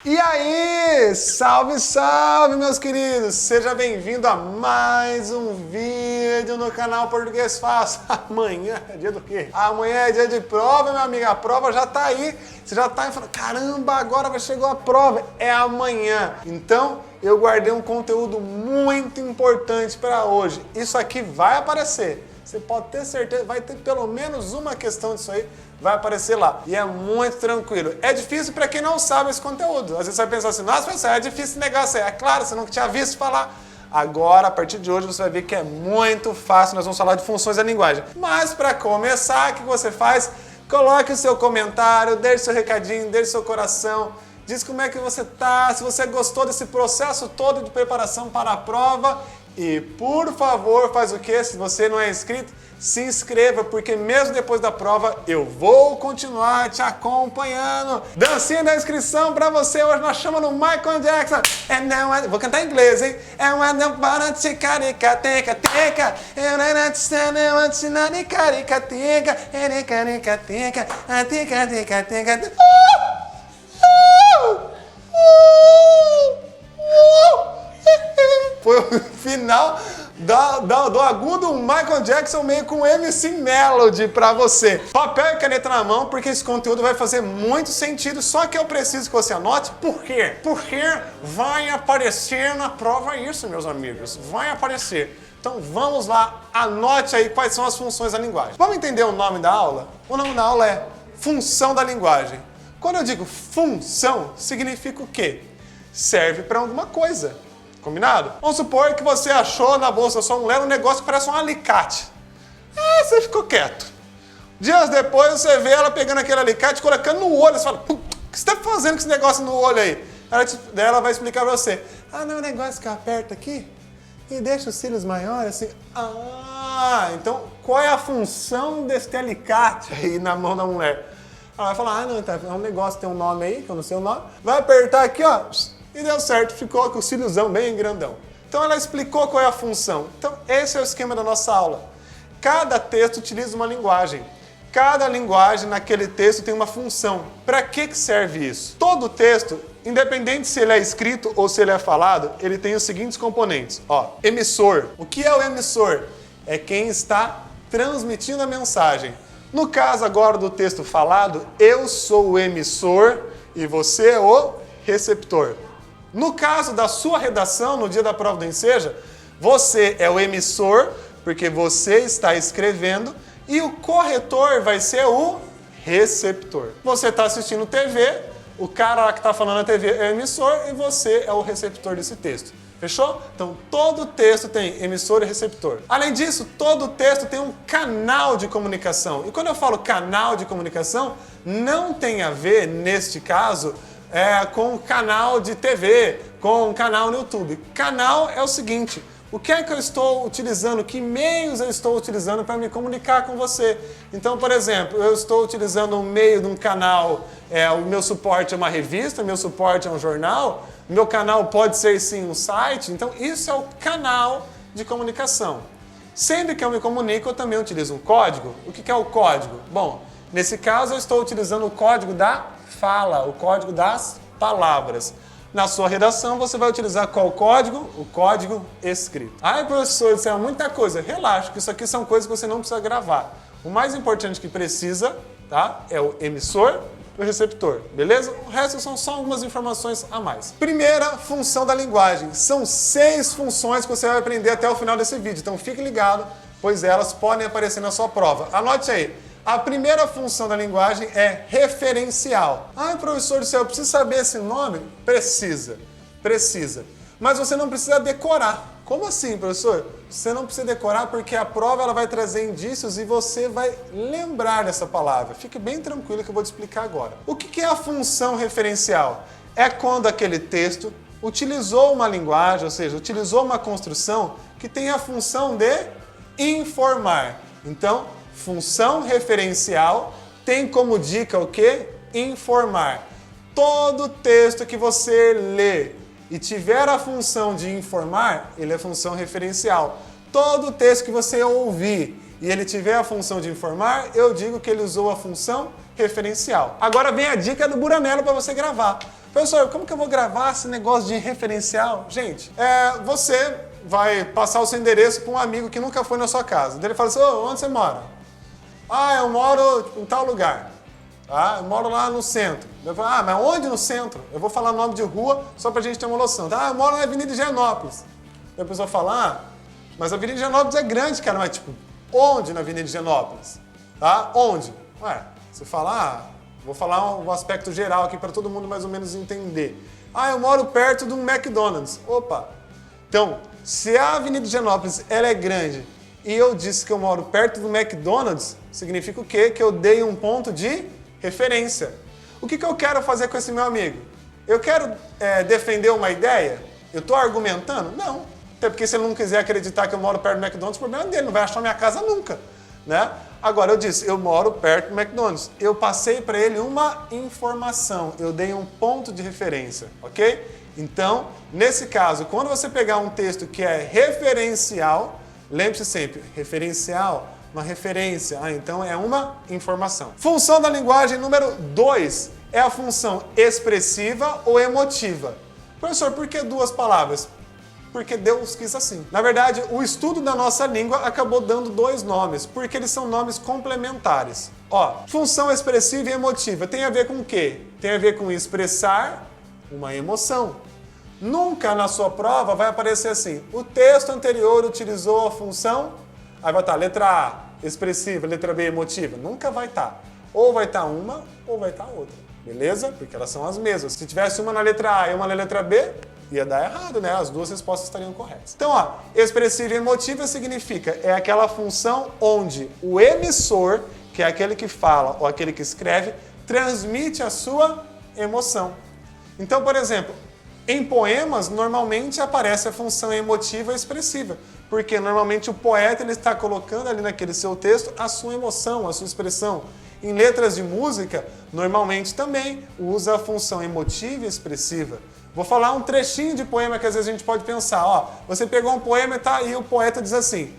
E aí, salve, salve, meus queridos! Seja bem-vindo a mais um vídeo no canal Português Fácil. Amanhã é dia do quê? Amanhã é dia de prova, meu amigo. A prova já tá aí. Você já tá falando, caramba, agora chegou a prova. É amanhã. Então, eu guardei um conteúdo muito importante para hoje. Isso aqui vai aparecer. Você pode ter certeza, vai ter pelo menos uma questão disso aí, vai aparecer lá. E é muito tranquilo. É difícil para quem não sabe esse conteúdo. Às vezes você vai pensar assim, nossa, pessoal, é difícil negar isso aí. É claro, você não tinha visto falar. Agora, a partir de hoje, você vai ver que é muito fácil. Nós vamos falar de funções da linguagem. Mas para começar, o que você faz? Coloque o seu comentário, deixe seu recadinho, deixe seu coração. Diz como é que você tá, se você gostou desse processo todo de preparação para a prova. E, por favor, faz o quê? Se você não é inscrito, se inscreva, porque mesmo depois da prova, eu vou continuar te acompanhando. Dancinha da inscrição pra você. Hoje nós chamamos no Michael Jackson. Vou cantar em inglês, hein? Foi o final do agudo Michael Jackson meio com MC Melody pra você. Papel e caneta na mão, porque esse conteúdo vai fazer muito sentido, só que eu preciso que você anote. Por quê? Porque vai aparecer na prova isso, meus amigos. Vai aparecer. Então vamos lá, anote aí quais são as funções da linguagem. Vamos entender o nome da aula? O nome da aula é função da linguagem. Quando eu digo função, significa o quê? Serve para alguma coisa. Combinado? Vamos supor que você achou na bolsa da sua mulher um negócio que parece um alicate. Você ficou quieto. Dias depois você vê ela pegando aquele alicate e colocando no olho. Você fala, o que você está fazendo com esse negócio no olho aí? Ela vai explicar para você. Não é um negócio que aperta aqui e deixa os cílios maiores assim. Então qual é a função desse alicate aí na mão da mulher? Ela vai falar, não, tá, é um negócio, tem um nome aí, que eu não sei o nome. Vai apertar aqui, ó. E deu certo, ficou com o cíliozão bem grandão. Então ela explicou qual é a função. Então esse é o esquema da nossa aula. Cada texto utiliza uma linguagem. Cada linguagem naquele texto tem uma função. Para que serve isso? Todo texto, independente se ele é escrito ou se ele é falado, ele tem os seguintes componentes. Emissor. O que é o emissor? É quem está transmitindo a mensagem. No caso agora do texto falado, eu sou o emissor e você é o receptor. No caso da sua redação, no dia da prova do Enseja, você é o emissor, porque você está escrevendo, e o corretor vai ser o receptor. Você está assistindo TV, o cara lá que está falando na TV é o emissor e você é o receptor desse texto. Fechou? Então, todo texto tem emissor e receptor. Além disso, todo texto tem um canal de comunicação. E quando eu falo canal de comunicação, não tem a ver, neste caso, com um canal de TV, com um canal no YouTube. Canal é o seguinte, o que é que eu estou utilizando, que meios eu estou utilizando para me comunicar com você. Então, por exemplo, eu estou utilizando um meio de um canal, o meu suporte é uma revista, meu suporte é um jornal, meu canal pode ser sim um site, então isso é o canal de comunicação. Sempre que eu me comunico, eu também utilizo um código. O que é o código? Bom, nesse caso eu estou utilizando o código da fala, o código das palavras. Na sua redação, você vai utilizar qual código? O código escrito. Professor, isso é muita coisa. Relaxa, que isso aqui são coisas que você não precisa gravar. O mais importante que precisa, tá? É o emissor e o receptor, beleza? O resto são só algumas informações a mais. Primeira função da linguagem. São 6 funções que você vai aprender até o final desse vídeo. Então fique ligado, pois elas podem aparecer na sua prova. Anote aí. A primeira função da linguagem é referencial. Professor do céu, eu preciso saber esse nome? Precisa. Mas você não precisa decorar. Como assim, professor? Você não precisa decorar porque a prova ela vai trazer indícios e você vai lembrar dessa palavra. Fique bem tranquilo que eu vou te explicar agora. O que é a função referencial? É quando aquele texto utilizou uma linguagem, ou seja, utilizou uma construção que tem a função de informar. Então, função referencial tem como dica o quê? Informar. Todo texto que você lê e tiver a função de informar, ele é função referencial. Todo texto que você ouvir e ele tiver a função de informar, eu digo que ele usou a função referencial. Agora vem a dica do Buranello para você gravar. Professor, como que eu vou gravar esse negócio de referencial? Gente, você vai passar o seu endereço para um amigo que nunca foi na sua casa. Ele fala assim, onde você mora? Eu moro em tal lugar. Eu moro lá no centro. Eu falo, mas onde no centro? Eu vou falar o nome de rua só pra gente ter uma noção. Eu moro na Avenida Higienópolis. Aí a pessoa fala, mas a Avenida Higienópolis é grande, cara. Mas tipo, onde na Avenida Higienópolis? Onde? Você fala, vou falar um aspecto geral aqui para todo mundo mais ou menos entender. Eu moro perto de um McDonald's. Opa! Então, se a Avenida Higienópolis ela é grande e eu disse que eu moro perto do McDonald's, significa o quê? Que eu dei um ponto de referência. O que eu quero fazer com esse meu amigo? Eu quero defender uma ideia? Eu estou argumentando? Não. Até porque se ele não quiser acreditar que eu moro perto do McDonald's, o problema é dele, não vai achar minha casa nunca. Né? Agora, eu disse, eu moro perto do McDonald's. Eu passei para ele uma informação, eu dei um ponto de referência, ok? Então, nesse caso, quando você pegar um texto que é referencial, lembre-se sempre, referencial, uma referência, então é uma informação. Função da linguagem número 2 é a função expressiva ou emotiva. Professor, por que duas palavras? Porque Deus quis assim. Na verdade, o estudo da nossa língua acabou dando dois nomes, porque eles são nomes complementares. Função expressiva e emotiva tem a ver com o quê? Tem a ver com expressar uma emoção. Nunca na sua prova vai aparecer assim, o texto anterior utilizou a função, aí vai estar letra A, expressiva, letra B, emotiva. Nunca vai estar. Ou vai estar uma, ou vai estar outra. Beleza? Porque elas são as mesmas. Se tivesse uma na letra A e uma na letra B, ia dar errado, né? As duas respostas estariam corretas. Então, expressiva e emotiva significa, é aquela função onde o emissor, que é aquele que fala ou aquele que escreve, transmite a sua emoção. Então, por exemplo, em poemas, normalmente aparece a função emotiva e expressiva, porque normalmente o poeta ele está colocando ali naquele seu texto a sua emoção, a sua expressão. Em letras de música, normalmente também usa a função emotiva e expressiva. Vou falar um trechinho de poema que às vezes a gente pode pensar. Você pegou um poema e o poeta diz assim,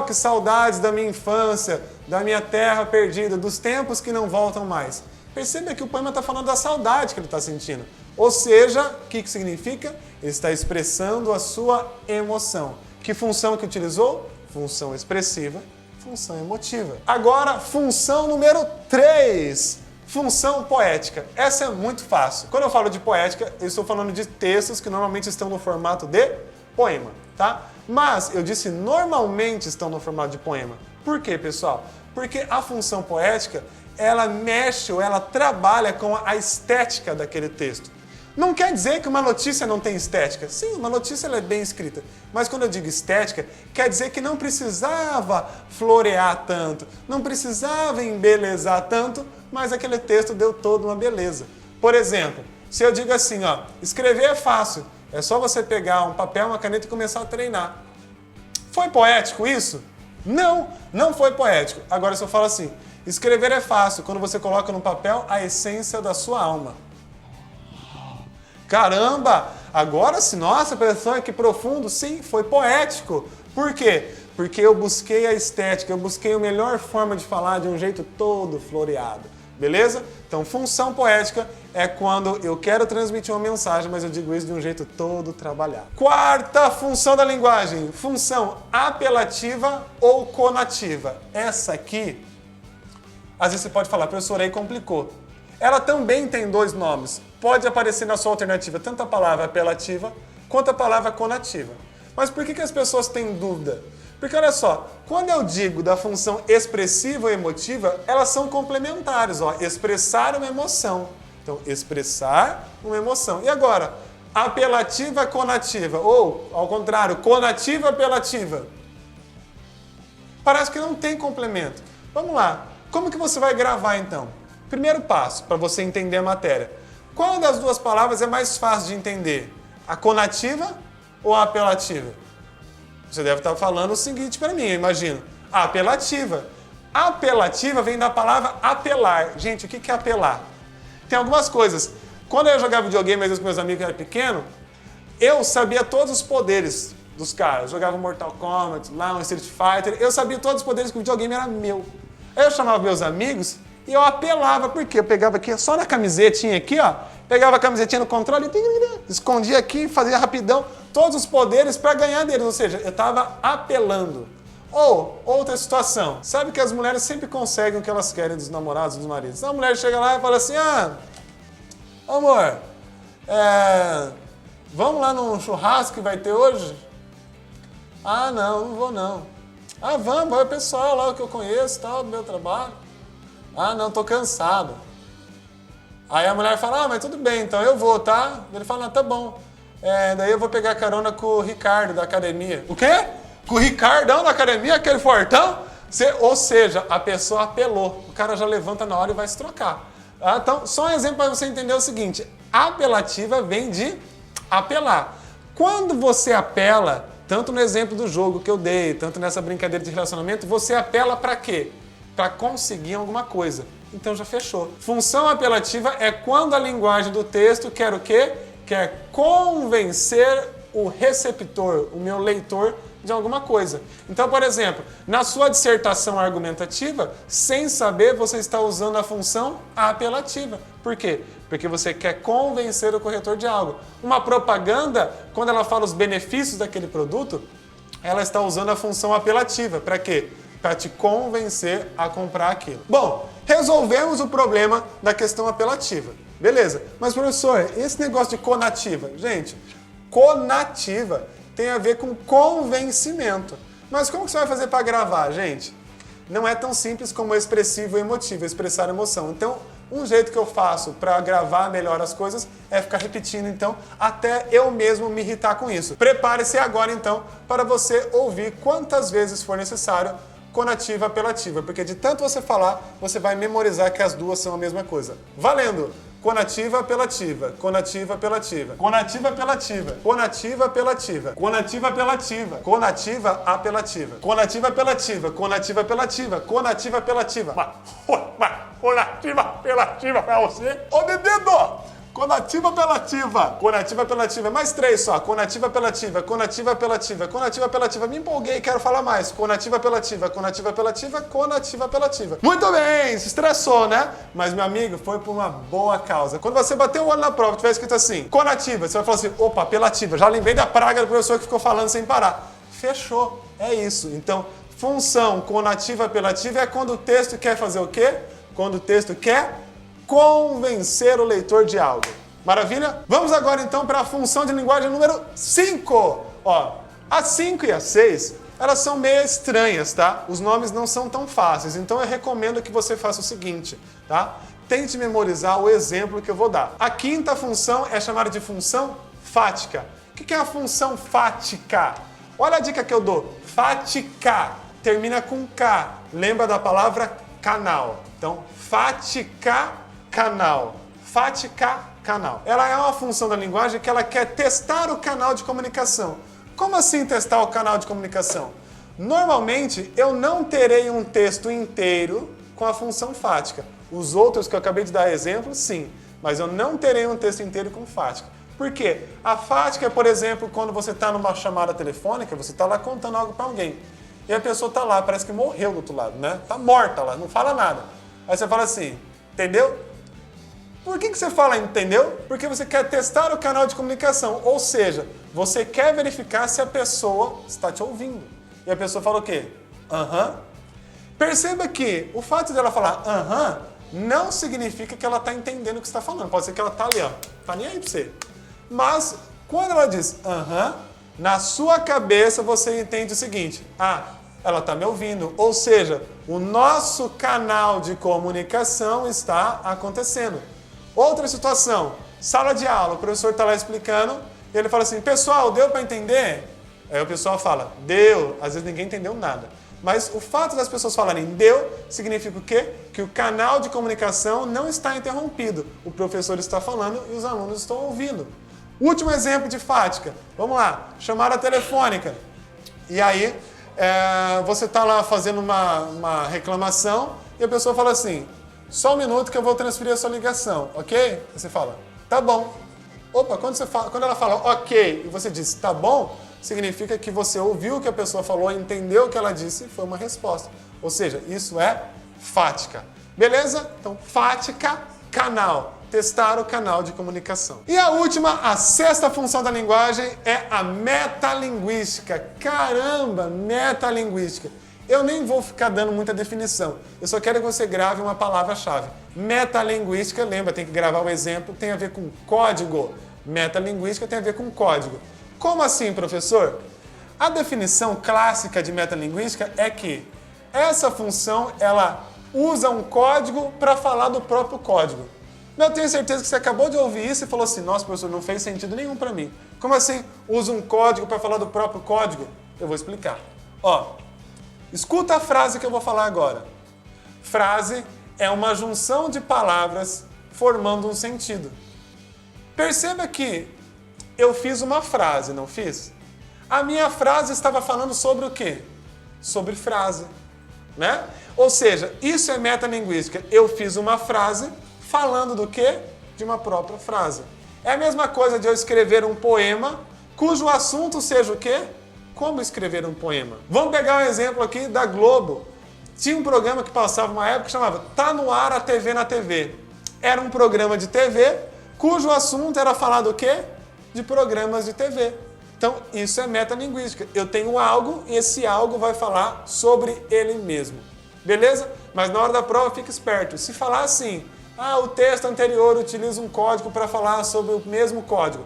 que saudades da minha infância, da minha terra perdida, dos tempos que não voltam mais. Perceba que o poema está falando da saudade que ele está sentindo. Ou seja, o que significa? Ele está expressando a sua emoção. Que função que utilizou? Função expressiva, função emotiva. Agora, função número 3. Função poética. Essa é muito fácil. Quando eu falo de poética, eu estou falando de textos que normalmente estão no formato de poema, tá? Mas eu disse normalmente estão no formato de poema. Por quê, pessoal? Porque a função poética, ela mexe ou ela trabalha com a estética daquele texto. Não quer dizer que uma notícia não tem estética. Sim, uma notícia ela é bem escrita. Mas quando eu digo estética, quer dizer que não precisava florear tanto, não precisava embelezar tanto, mas aquele texto deu toda uma beleza. Por exemplo, se eu digo assim, escrever é fácil, é só você pegar um papel, uma caneta e começar a treinar. Foi poético isso? Não, não foi poético. Agora se eu falo assim, escrever é fácil, quando você coloca no papel a essência da sua alma. Caramba, agora sim, nossa, pessoal, que profundo. Sim, foi poético. Por quê? Porque eu busquei a estética, eu busquei a melhor forma de falar de um jeito todo floreado. Beleza? Então, função poética é quando eu quero transmitir uma mensagem, mas eu digo isso de um jeito todo trabalhado. Quarta função da linguagem, função apelativa ou conativa. Essa aqui, às vezes você pode falar, professor, aí complicou. Ela também tem dois nomes. Pode aparecer na sua alternativa tanto a palavra apelativa quanto a palavra conativa. Mas por que as pessoas têm dúvida? Porque olha só, quando eu digo da função expressiva ou emotiva, elas são complementares. Expressar uma emoção. Então, expressar uma emoção. E agora, apelativa conativa, ou, ao contrário, conativa apelativa. Parece que não tem complemento. Vamos lá, como que você vai gravar então? Primeiro passo, para você entender a matéria. Qual das duas palavras é mais fácil de entender? A conativa ou a apelativa? Você deve estar falando o seguinte para mim, eu imagino. A apelativa. A apelativa vem da palavra apelar. Gente, o que é apelar? Tem algumas coisas. Quando eu jogava videogame, às vezes com meus amigos que eram pequenos, eu sabia todos os poderes dos caras. Eu jogava Mortal Kombat, lá um Street Fighter, eu sabia todos os poderes que o videogame era meu. Aí eu chamava meus amigos e eu apelava, porque eu pegava aqui, só na camisetinha aqui, pegava a camisetinha no controle, escondia aqui, fazia rapidão, todos os poderes para ganhar deles, ou seja, eu estava apelando. Ou, outra situação, sabe que as mulheres sempre conseguem o que elas querem dos namorados, dos maridos. Então a mulher chega lá e fala assim, amor, vamos lá num churrasco que vai ter hoje? Ah, não vou não. Ah, vamos, vai o pessoal lá que eu conheço, tal, do meu trabalho. Ah, não, tô cansado. Aí a mulher fala, mas tudo bem, então eu vou, tá? Ele fala, tá bom. Daí eu vou pegar carona com o Ricardo da academia. O quê? Com o Ricardão da academia, aquele fortão? Ou seja, a pessoa apelou. O cara já levanta na hora e vai se trocar. Então, só um exemplo para você entender o seguinte. Apelativa vem de apelar. Quando você apela, tanto no exemplo do jogo que eu dei, tanto nessa brincadeira de relacionamento, você apela para quê? Para conseguir alguma coisa. Então já fechou. Função apelativa é quando a linguagem do texto quer o quê? Quer convencer o receptor, o meu leitor, de alguma coisa. Então, por exemplo, na sua dissertação argumentativa, sem saber, você está usando a função apelativa. Por quê? Porque você quer convencer o corretor de algo. Uma propaganda, quando ela fala os benefícios daquele produto, ela está usando a função apelativa. Para quê? Para te convencer a comprar aquilo. Bom, resolvemos o problema da questão apelativa. Beleza. Mas, professor, esse negócio de conativa? Gente, conativa tem a ver com convencimento. Mas como que você vai fazer para gravar, gente? Não é tão simples como expressivo e emotivo, expressar emoção. Então, um jeito que eu faço para gravar melhor as coisas é ficar repetindo, então, até eu mesmo me irritar com isso. Prepare-se agora, então, para você ouvir quantas vezes for necessário conativa apelativa, porque de tanto você falar, você vai memorizar que as duas são a mesma coisa. Valendo! Conativa apelativa, conativa apelativa, conativa apelativa, conativa apelativa, conativa apelativa, conativa apelativa, conativa apelativa, conativa apelativa, conativa apelativa. Conativa apelativa pra você. Ô, bebedo! Conativa apelativa. Conativa apelativa. Mais 3 só. Conativa apelativa. Conativa apelativa. Conativa apelativa. Me empolguei, quero falar mais. Conativa apelativa. Conativa apelativa. Conativa apelativa. Muito bem, se estressou, né? Mas, meu amigo, foi por uma boa causa. Quando você bater o olho na prova, tiver escrito assim, conativa, você vai falar assim, opa, apelativa. Já lembrei da praga do professor que ficou falando sem parar. Fechou. É isso. Então, função conativa apelativa é quando o texto quer fazer o quê? Quando o texto quer convencer o leitor de algo. Maravilha? Vamos agora então para a função de linguagem número 5. Ó, a 5 e a 6, elas são meio estranhas, tá? Os nomes não são tão fáceis, então eu recomendo que você faça o seguinte, tá? Tente memorizar o exemplo que eu vou dar. A quinta função é chamada de função fática. O que é a função fática? Olha a dica que eu dou. Fática termina com K. Lembra da palavra canal. Então, fática canal. Fática canal. Ela é uma função da linguagem que ela quer testar o canal de comunicação. Como assim testar o canal de comunicação? Normalmente, eu não terei um texto inteiro com a função fática. Os outros que eu acabei de dar exemplo, sim. Mas eu não terei um texto inteiro com fática. Por quê? A fática é, por exemplo, quando você está numa chamada telefônica, você está lá contando algo para alguém. E a pessoa está lá, parece que morreu do outro lado, né? Está morta lá, não fala nada. Aí você fala assim, entendeu? Por que você fala entendeu? Porque você quer testar o canal de comunicação. Ou seja, você quer verificar se a pessoa está te ouvindo. E a pessoa fala o quê? Aham. Perceba que o fato dela falar aham não significa que ela está entendendo o que você está falando. Pode ser que ela está ali, ó, tá nem aí para você. Mas quando ela diz aham, na sua cabeça você entende o seguinte, ela está me ouvindo. Ou seja, o nosso canal de comunicação está acontecendo. Outra situação, sala de aula, o professor está lá explicando e ele fala assim, pessoal, deu para entender? Aí o pessoal fala, deu. Às vezes ninguém entendeu nada. Mas o fato das pessoas falarem deu significa o quê? Que o canal de comunicação não está interrompido. O professor está falando e os alunos estão ouvindo. Último exemplo de fática. Vamos lá, chamada telefônica. E aí, você está lá fazendo uma reclamação e a pessoa fala assim, só um minuto que eu vou transferir a sua ligação, ok? Aí você fala, tá bom. Opa, quando ela fala ok e você diz tá bom, significa que você ouviu o que a pessoa falou, entendeu o que ela disse e foi uma resposta. Ou seja, isso é fática. Beleza? Então, fática, canal. testar o canal de comunicação. E a última, a sexta função da linguagem é a metalinguística. Caramba, metalinguística. Eu nem vou ficar dando muita definição. Eu só quero que você grave uma palavra-chave. Metalinguística, lembra, tem que gravar o exemplo, tem a ver com código. Metalinguística tem a ver com código. Como assim, professor? A definição clássica de metalinguística é que essa função, ela usa um código para falar do próprio código. Eu tenho certeza que você acabou de ouvir isso e falou assim, nossa, professor, não fez sentido nenhum para mim. Como assim usa um código para falar do próprio código? Eu vou explicar. Ó, escuta a frase que eu vou falar agora. Frase é uma junção de palavras formando um sentido. Perceba que eu fiz uma frase, não fiz? A minha frase estava falando sobre o quê? Sobre frase, né? Ou seja, isso é metalinguística. Eu fiz uma frase falando do quê? De uma própria frase. É a mesma coisa de eu escrever um poema cujo assunto seja o quê? Como escrever um poema. Vamos pegar um exemplo aqui da Globo. Tinha um programa que passava uma época que chamava Tá no ar a TV na TV. Era um programa de TV cujo assunto era falar do quê? De programas de TV. Então, isso é metalinguística. Eu tenho algo e esse algo vai falar sobre ele mesmo. Beleza? Mas na hora da prova, fica esperto. Se falar assim, o texto anterior utiliza um código para falar sobre o mesmo código,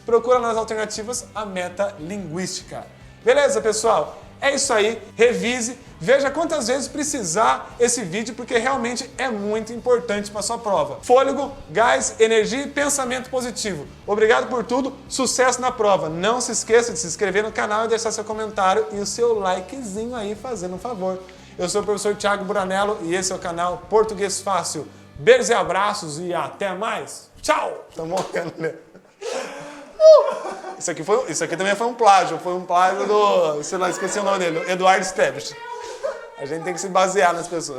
procura nas alternativas a metalinguística. Beleza, pessoal? É isso aí. Revise. Veja quantas vezes precisar esse vídeo, porque realmente é muito importante para a sua prova. Fôlego, gás, energia e pensamento positivo. Obrigado por tudo. Sucesso na prova. Não se esqueça de se inscrever no canal e deixar seu comentário e o seu likezinho aí, fazendo um favor. Eu sou o professor Thiago Buranello e esse é o canal Português Fácil. Beijos e abraços e até mais. Tchau! Tô morrendo, né? Isso aqui também foi um plágio. Foi um plágio do... Sei lá, esqueci o nome dele. Eduardo Esteves. A gente tem que se basear nas pessoas.